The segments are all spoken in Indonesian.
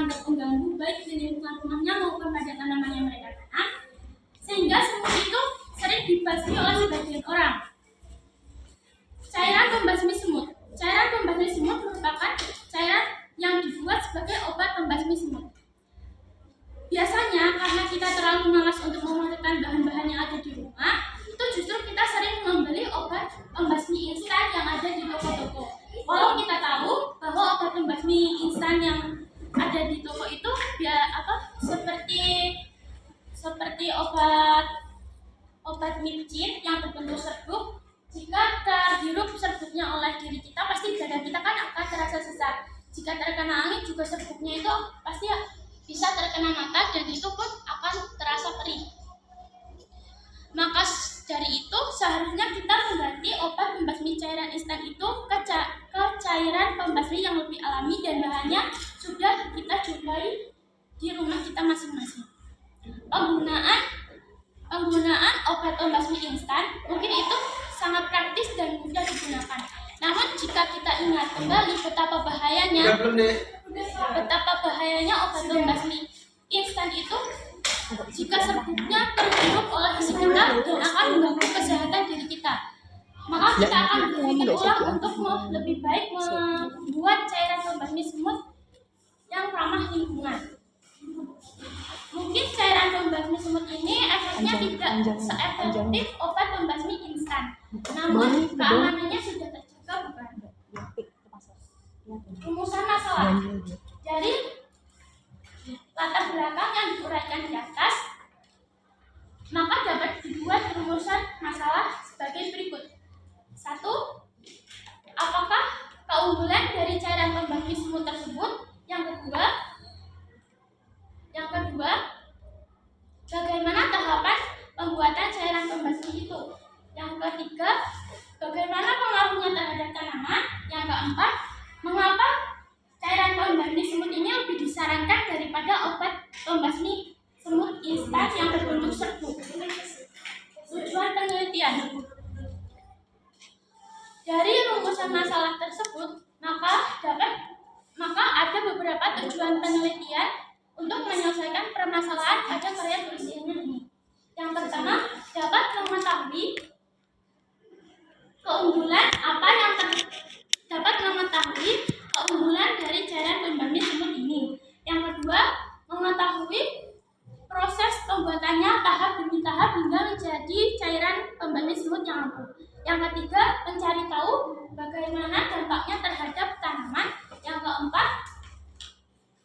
teranggap mengganggu baik di lingkungan rumahnya maupun pada tanaman yang mereka tanam, sehingga semut itu sering dibasmi oleh sebagian orang. Cairan pembasmi semut. Cairan pembasmi semut merupakan cairan yang dibuat sebagai obat pembasmi semut. Biasanya karena kita terlalu malas untuk memasukkan bahan-bahan yang ada di rumah, itu justru kita sering membeli obat pembasmi instan yang ada di toko-toko. Walau kita tahu bahwa obat pembasmi instan yang ada di toko itu seperti obat micin yang berbentuk serbuk. Jika terhirup serbuknya oleh diri kita, pasti dada kita kan akan terasa sesak. Jika terkena angin juga serbuknya itu pasti bisa terkena mata dan itu pun akan terasa perih. Maka dari itu seharusnya kita mengganti obat pembasmi cairan instan itu ke cairan pembasmi yang lebih alami dan bahannya sudah kita jumpai di rumah kita masing-masing. Penggunaan obat pembasmi instan mungkin itu sangat praktis dan mudah digunakan. Namun jika kita ingat kembali betapa bahayanya obat pembasmi instan itu, jika serbuknya terhirup oleh diri kita dan akan mengganggu kesehatan diri kita, maka kita akan berpikir ulang untuk lebih baik membuat cairan pembasmi semut yang ramah lingkungan. Mungkin cairan pembasmi semut ini efeknya tidak seefektif obat pembasmi instan, namun keamanannya sudah terjaga, bukan? Rumusan masalah. Dari latar belakang yang diuraikan di atas, maka dapat dibuat rumusan masalah sebagai berikut. 1. Apakah keunggulan dari cairan pembasmi semut tersebut? Yang kedua, bagaimana tahapan pembuatan cairan pembasmi itu? Yang ketiga, bagaimana pengaruhnya terhadap tanaman? Yang keempat, mengapa cairan pembasmi semut ini lebih disarankan daripada obat pembasmi semut instan yang berbentuk serbuk? Tujuan penelitian. Dari rumusan masalah tersebut, maka ada beberapa tujuan penelitian untuk menyelesaikan permasalahan pada karya tulis ilmiah ini. Yang pertama, dapat mengetahui keunggulan dari cairan pembasmi semut ini. Yang kedua, mengetahui proses pembuatannya tahap demi tahap hingga menjadi cairan pembasmi semut yang ampuh. Yang ketiga, mencari tahu bagaimana dampaknya terhadap tanaman. Yang keempat,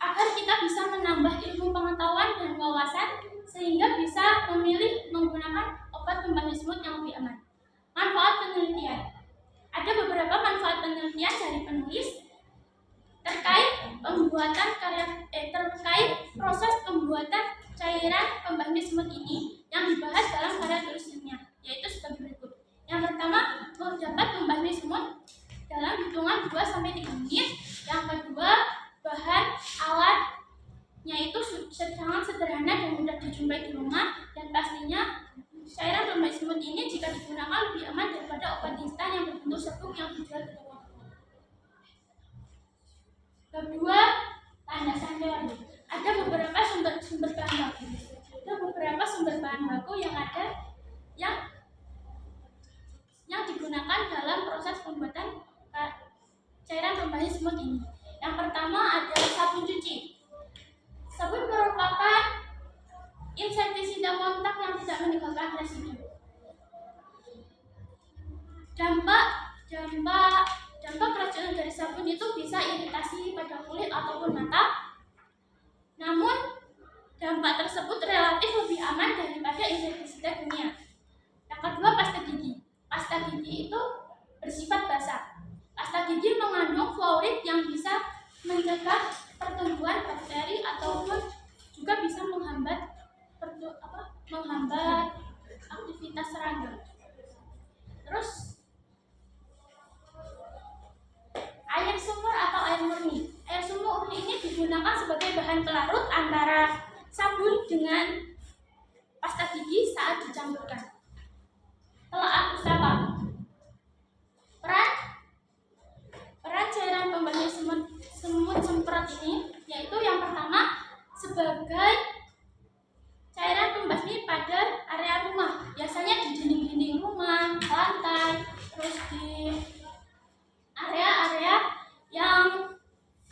agar kita bisa menambah ilmu pengetahuan dan wawasan sehingga bisa memilih menggunakan obat pembasmi semut yang lebih aman. Manfaat penelitian. Ada beberapa manfaat penelitian dari penulis terkait proses pembuatan cairan pembasmi semut ini yang dibahas dalam karya tulis ilmiah, yaitu sebagai berikut. Yang pertama, dapat membasmi semut dalam hitungan 2-3 menit. Yang kedua, bahan alatnya itu sangat sederhana dan mudah dijumpai di rumah, dan pastinya cairan pembasmi semut ini jika digunakan lebih aman daripada obat instan yang berbentuk serbuk yang dijual di toko. Kedua, landasan teori. Ada beberapa sumber bahan baku yang digunakan dalam proses pembuatan cairan pembasmi semut ini. Yang pertama ada sabun cuci. Sabun merupakan insektisida kontak yang tidak meninggalkan residu. Dampak keracunan dari sabun itu bisa iritasi pada kulit ataupun mata. Namun dampak tersebut relatif lebih aman daripada insektisida kimia. Yang kedua, pasta gigi. Pasta gigi itu bersifat basah. Pasta gigi mengandung fluorid yang bisa mencegah pertumbuhan bakteri ataupun juga bisa menghambat aktivitas serangga. Terus air sumur atau air murni. Air sumur ini digunakan sebagai bahan pelarut antara sabun dengan pasta gigi saat dicampurkan. Telaah usaha. Peran cairan pembasmi semut semprot ini yaitu yang pertama, sebagai cairan pembasmi pada area rumah, biasanya di dinding-dinding rumah, lantai, terus di area-area yang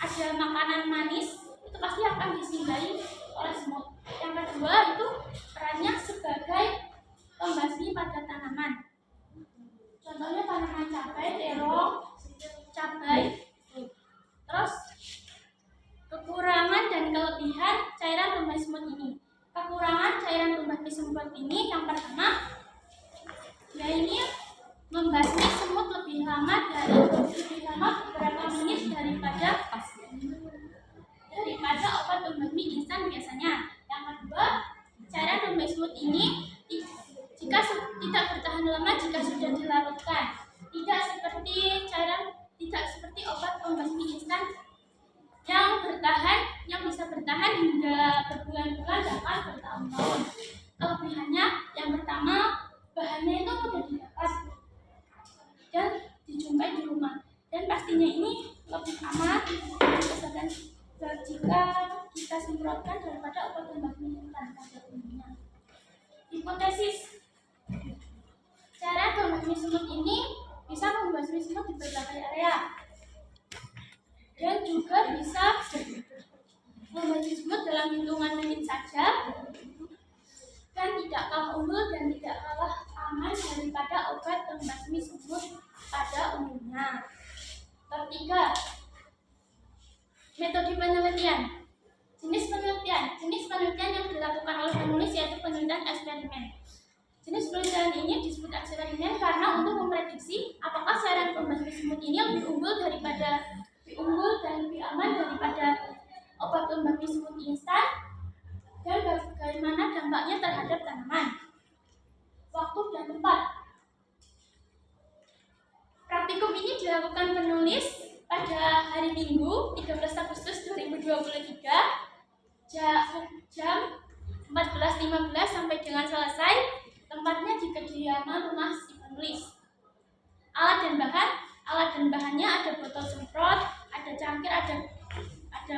ada makanan manis itu pasti akan disinggahi oleh semut. Yang kedua itu perannya sebagai pembasmi pada tanaman. Contohnya tanaman cabai, terong, cabai. Terus kekurangan dan kelebihan cairan pembasmi semut ini. Kekurangan cairan pembasmi semut ini yang pertama, yaitu membasmi semut lebih lama beberapa menit daripada obat pembasmi instan biasanya. Yang kedua, cairan pembasmi semut ini jika tidak bertahan lama jika sudah dilarutkan, tidak seperti obat pembasmi instan yang bisa bertahan hingga berbulan-bulan bahkan bertahun-tahun. Kelebihannya yang pertama, bahannya itu mudah didapat dan dijumpai di rumah, dan pastinya ini lebih aman jika kita semprotkan daripada obat pembasmi instan pada umumnya. Hipotesis, cara pembasmi semut ini bisa membasmi semut di berbagai area dan juga bisa membasmi semut dalam hitungan menit saja dan tidak kalah unggul dan tidak kalah aman daripada obat pembasmi semut pada umumnya. Ketiga, metode penelitian. Jenis penelitian yang dilakukan oleh penulis yaitu penelitian eksperimen. Jenis penelitian ini disebut eksperimen karena untuk memprediksi apakah cairan pembasmi semut ini lebih unggul dan lebih aman daripada obat pembasmi semut instan dan bagaimana dampaknya terhadap tanaman. Waktu dan tempat. Praktikum ini dilakukan penulis pada hari Minggu 13 Agustus 2023 jam 14.15 sampai dengan selesai. Tempatnya di kediaman rumah si penulis. Alat dan bahannya ada botol semprot, ada cangkir, ada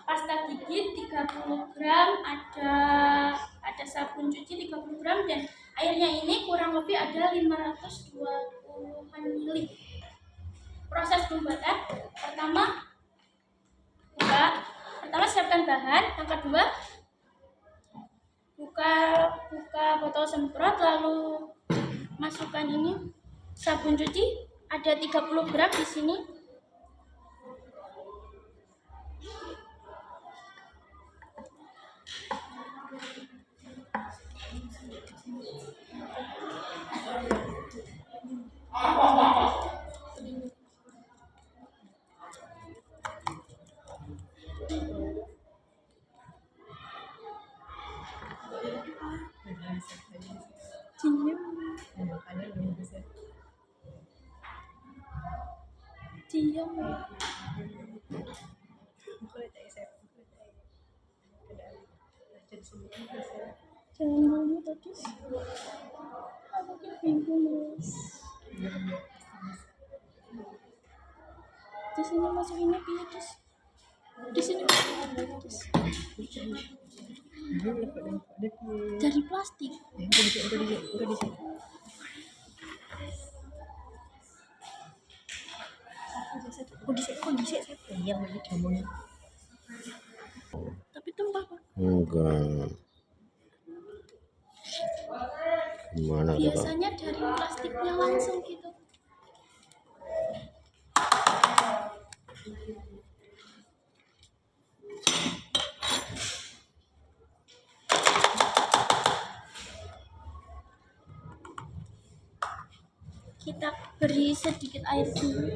pasta gigi 30 gram, ada sabun cuci 30 gram, dan airnya ini kurang lebih ada 520 ml. Proses pembuatan, pertama siapkan bahan. Yang kedua, buka botol semprot, lalu masukkan ini sabun cuci, ada 30 gram di sini. Jangan dulu tadi. Aku bingung guys. Di sini masukinnya piatis. Di sini piatis. Dari plastik. Kondisi yang lagi kamu. Tapi tumpah, Pak. Enggak. Gimana biasanya tuh, dari plastiknya langsung gitu. Kita beri sedikit air dulu.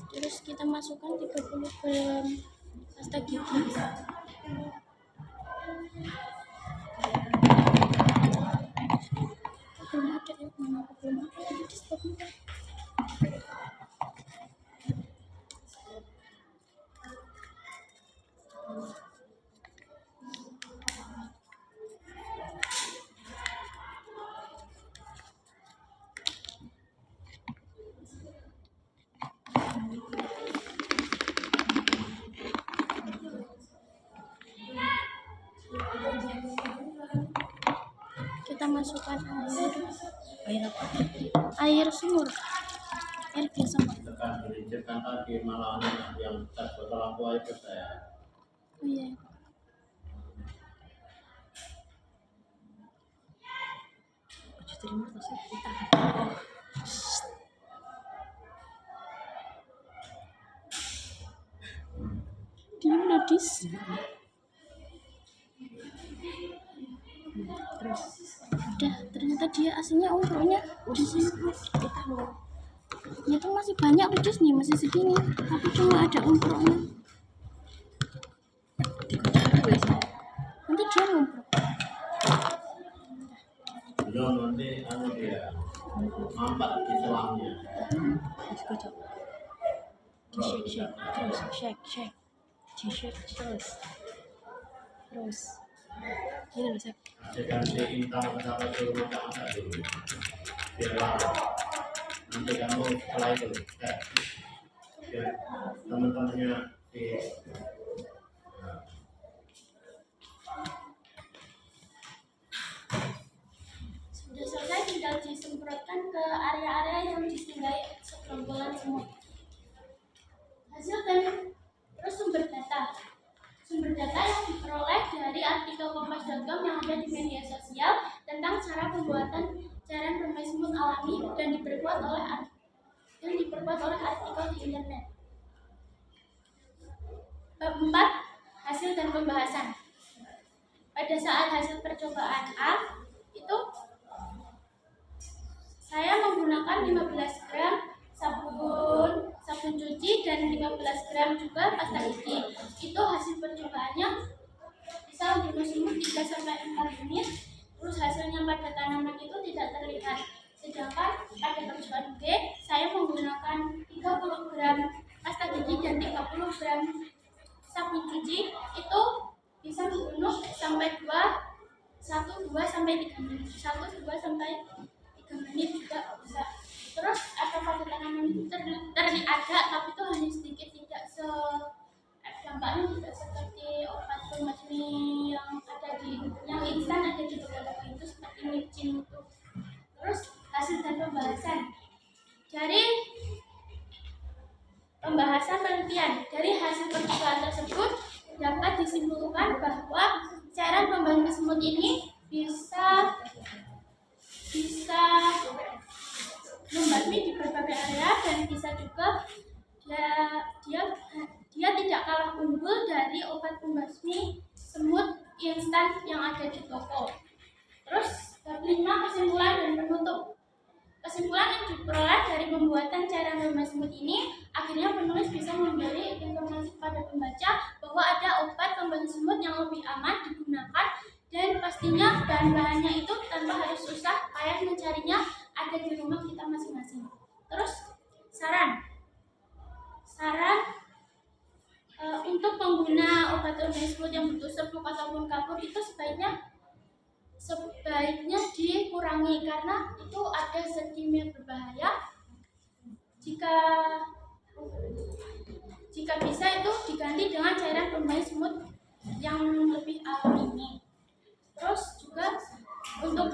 Terus kita masukkan 30 gram pasta gigi. Belum ada ya, mana aku belum ada di stoknya. masukkan Air apa? air sumur, air biasa Pak. Tekan dirincerkan tadi malah yang tas botol aqua itu saya. Oh iya. Ojo terima tasnya kita. Diam Nadis. Terus Udah, ternyata dia aslinya umrohnya di sini. kita mau Itu masih banyak kudus nih, masih segini. Tapi cuma ada umrohnya. Nanti dia ngumroh. Belum nanti dia mampat di selangnya. terus kocok. Shake. Terus. Ini loh, Sep. Ganti intang sama suruh masak dulu. Biar lama. Nanti kamu setelah itu biar teman-temannya di Sudah selesai, tinggal disemprotkan ke area-area yang ditinggali segerombolan semut. Hasil dan terus sumber data yang diperoleh dari artikel kompas.com yang ada di media sosial tentang cara pembuatan cairan bermain semut alami dan diperkuat oleh artikel di internet. Bab 4, hasil dan pembahasan. Pada saat hasil percobaan A itu saya menggunakan 15 gram sabun cuci dan 15 gram juga pasta gigi. Itu hasil percobaannya bisa membunuh semut 3-4 menit. Terus hasilnya pada tanaman itu tidak terlihat. Sedangkan pada percobaan B, saya menggunakan 30 gram pasta gigi dan 30 gram sabun cuci. Itu bisa membunuh sampai 1-2 sampai 3 menit. 1-2 sampai 3 menit juga bisa. Terus ada pada tanaman itu terlihat ada, tapi itu hanya sedikit, tidak dampaknya tidak seperti obat pembasmi yang ada di yang instan ada di beberapa itu seperti micin itu. Terus hasil dan pembahasan dari pembahasan penelitian dari hasil percobaan tersebut dapat disimpulkan bahwa cairan pembasmi semut ini bisa membasmi di berbagai area dan bisa juga dia tidak kalah unggul dari obat pembasmi semut instan yang ada di toko. Terus bab 5, kesimpulan dan penutup. Kesimpulan yang diperoleh dari pembuatan cairan bermain semut ini, akhirnya penulis bisa memberi informasi kepada pembaca bahwa ada obat pembasmi semut yang lebih aman digunakan dan pastinya bahan-bahannya itu tanpa harus susah payah mencarinya, ada di rumah kita masing-masing. Terus saran untuk pengguna obat pembasmi semut yang butuh serbuk ataupun kapur itu sebaiknya dikurangi karena itu ada zat kimia berbahaya. Jika bisa itu diganti dengan cairan pembasmi semut yang lebih alami ini. Terus juga untuk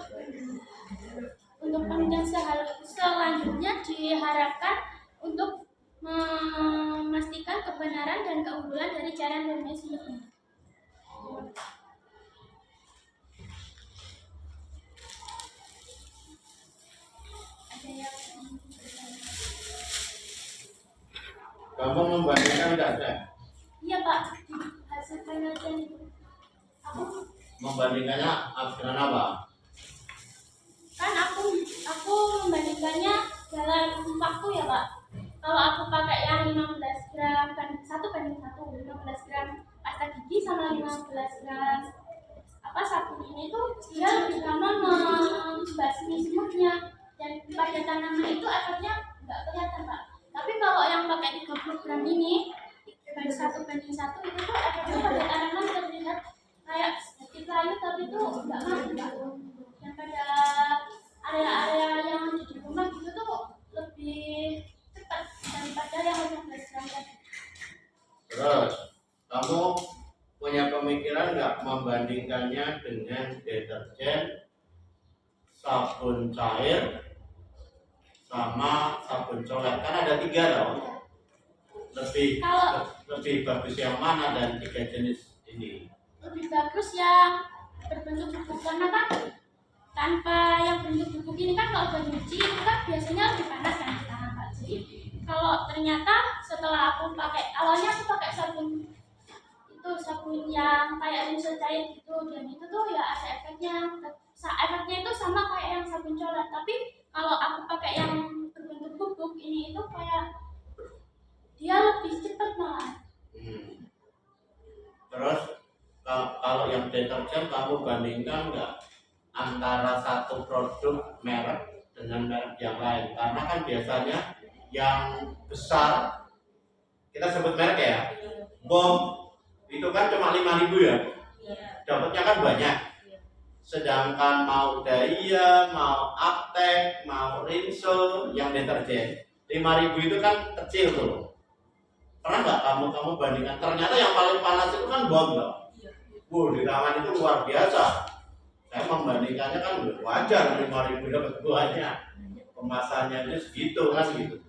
penelitian selanjutnya diharapkan untuk memastikan kebenaran dan keunggulan dari cairan bermain semut ini. Ada yang kamu membandingkan enggak Teh? Iya Pak, hasil penelitian itu aku Membandingkannya dengan apa? kan aku membandingkannya dalam waktu ya Pak. Kalau aku pakai yang 15 gram kan 1:1, 15 gram pasta gigi sama 15 gram sabun ini tuh dia lebih lama membasmi semutnya dan pada tanaman itu efeknya nggak kelihatan Pak. Tapi kalau yang pakai 30 gram ini 1:1 itu tuh efeknya pada tanaman terlihat kayak seperti kayu tapi itu nggak mati Pak. Dan pada area-area yang ada di rumah gitu tuh lebih cepat daripada yang 15 gram tadi. Terus kamu punya pemikiran nggak membandingkannya dengan deterjen sabun cair, sama sabun colet. Kan ada 3 dong. Lebih bagus yang mana dan 3 jenis ini? Lebih bagus yang berbentuk bubuk, karena kan tanpa yang bentuk bubuk ini kan kalau udah nyuci itu kan biasanya lebih panas kan di tangan Kak. Jadi kalau ternyata setelah aku pakai, awalnya aku pakai sabun itu, sabun yang kayak rinso cair gitu, dan itu tuh ya ada efeknya. Efeknya itu sama kayak yang sabun colet, tapi kalau aku pakai yang berbentuk bubuk ini itu kayak dia lebih cepat malah. Terus kalau yang deterjen kamu bandingkan nggak antara satu produk merek dengan merek yang lain? Karena kan biasanya yang besar, kita sebut merek ya, BOM itu kan cuma 5.000 ya, dapatnya kan banyak. Sedangkan mau Daya, mau Aptek, mau Rinso yang deterjen 5.000 itu kan kecil tuh. Pernah nggak kamu bandingkan? Ternyata yang paling panas itu kan BOM loh. Di tangan itu luar biasa. Saya membandingkannya kan wajar, 5.000 dapat banyak. Kemasannya itu segitu kan gitu.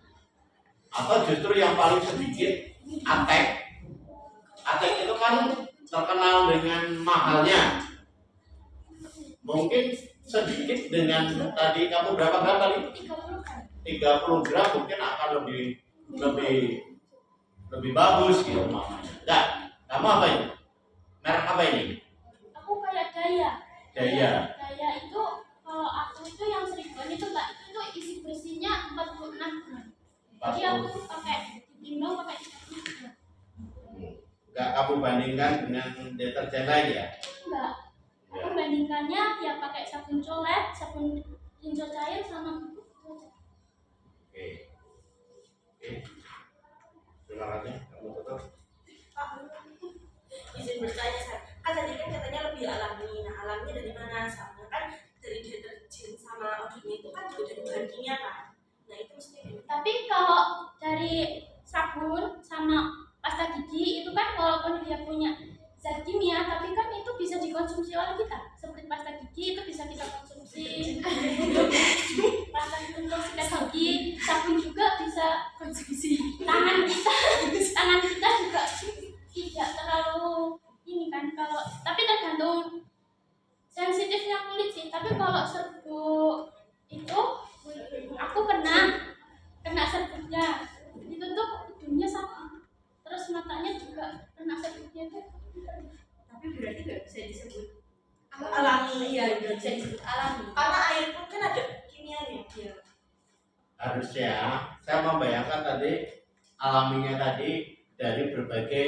Atau justru yang paling sedikit Aptek. Aptek itu kan terkenal dengan mahalnya. Mungkin sedikit dengan tadi kamu berapa gram tadi? 30 gram mungkin akan lebih bagus gitu mamanya. Nah, kamu apa ini? Merek apa ini? Aku kayak Daya. Daya. Daya itu kalau aku itu yang 1000-an itu Mbak, itu isi bersihnya 46 gram. Jadi aku pakai ditimbang pakai 30 gram. Enggak kamu bandingkan dengan deterjen lain ya? Enggak. Aku bandingkannya ya pakai sabun colet, sabun rinso cair sama bubuk. Oke. Terima kasih. Kamu tutup. Izin bertanya, kan tadi kan katanya lebih alami. Nah, alamnya dari mana? Soalnya kan dari deterjen sama odornya itu kan juga dari bahan kimia kan. Nah, itu mesti. Tapi kalau dari sabun sama pasta gigi itu kan walaupun dia punya zat kimia, tapi kan itu bisa dikonsumsi oleh kita. Seperti pasta gigi itu bisa kita konsumsi. Pasta untuk sikat gigi, sabun juga bisa konsumsi. Tangan kita juga tidak terlalu ini kan, kalau tapi tergantung sensitifnya kulit sih. Tapi kalau serbuk itu aku kena serbuknya itu tuh hidungnya sakit, terus matanya juga kena serbuknya tuh. Tapi berarti nggak bisa disebut Alami. Iya, nggak bisa disebut alami. Karena air pun kan ada kimianya. Iya. Harusnya saya membayangkan tadi alaminya tadi dari berbagai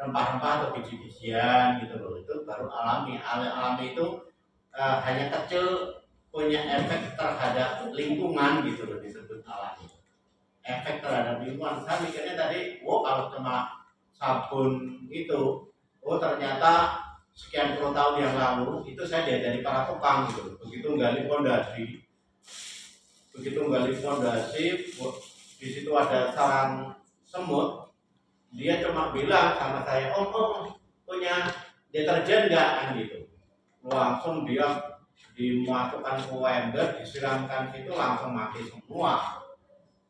rempah-rempah atau biji-bijian gitu loh, itu baru alami. Alami itu hanya kecil, punya efek terhadap lingkungan gitu loh, disebut alami. Efek terhadap lingkungan. Saya mikirnya tadi, kalau cuma sabun itu, ternyata sekian puluh tahun yang lalu itu saya diajari para tukang gitu. Begitu gali fondasi, di situ ada sarang semut. Dia cuma bilang sama saya, om punya deterjen nggak kan gitu. Langsung dia dimasukkan ke ember, disiramkan situ langsung mati semua.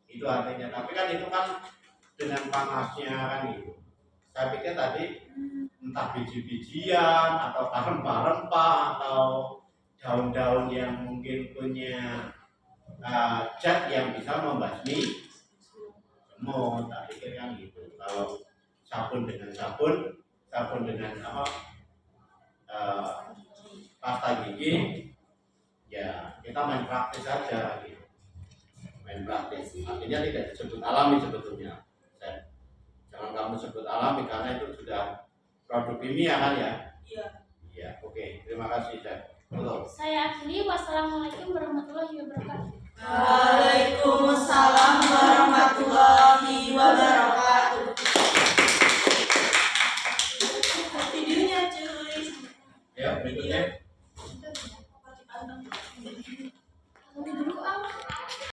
Itu artinya. Tapi kan itu kan dengan panasnya kan gitu. Saya pikir tadi entah biji-bijian atau rempah-rempah atau daun-daun yang mungkin punya zat yang bisa membasmi semut. Tak pikir kan gitu. Kalau sabun dengan pasta gigi, ya kita main praktis saja gitu. Main praktis. Artinya tidak disebut alami sebetulnya. Jangan kamu sebut alami karena itu sudah produk kimia kan ya? Iya. Iya, oke. Terima kasih, Chef. Betul. Saya akhiri. Wassalamualaikum warahmatullahi wabarakatuh. Waalaikumsalam warahmatullahi wabarakatuh. Videonya cuy. Ya, berikutnya. Dipantau.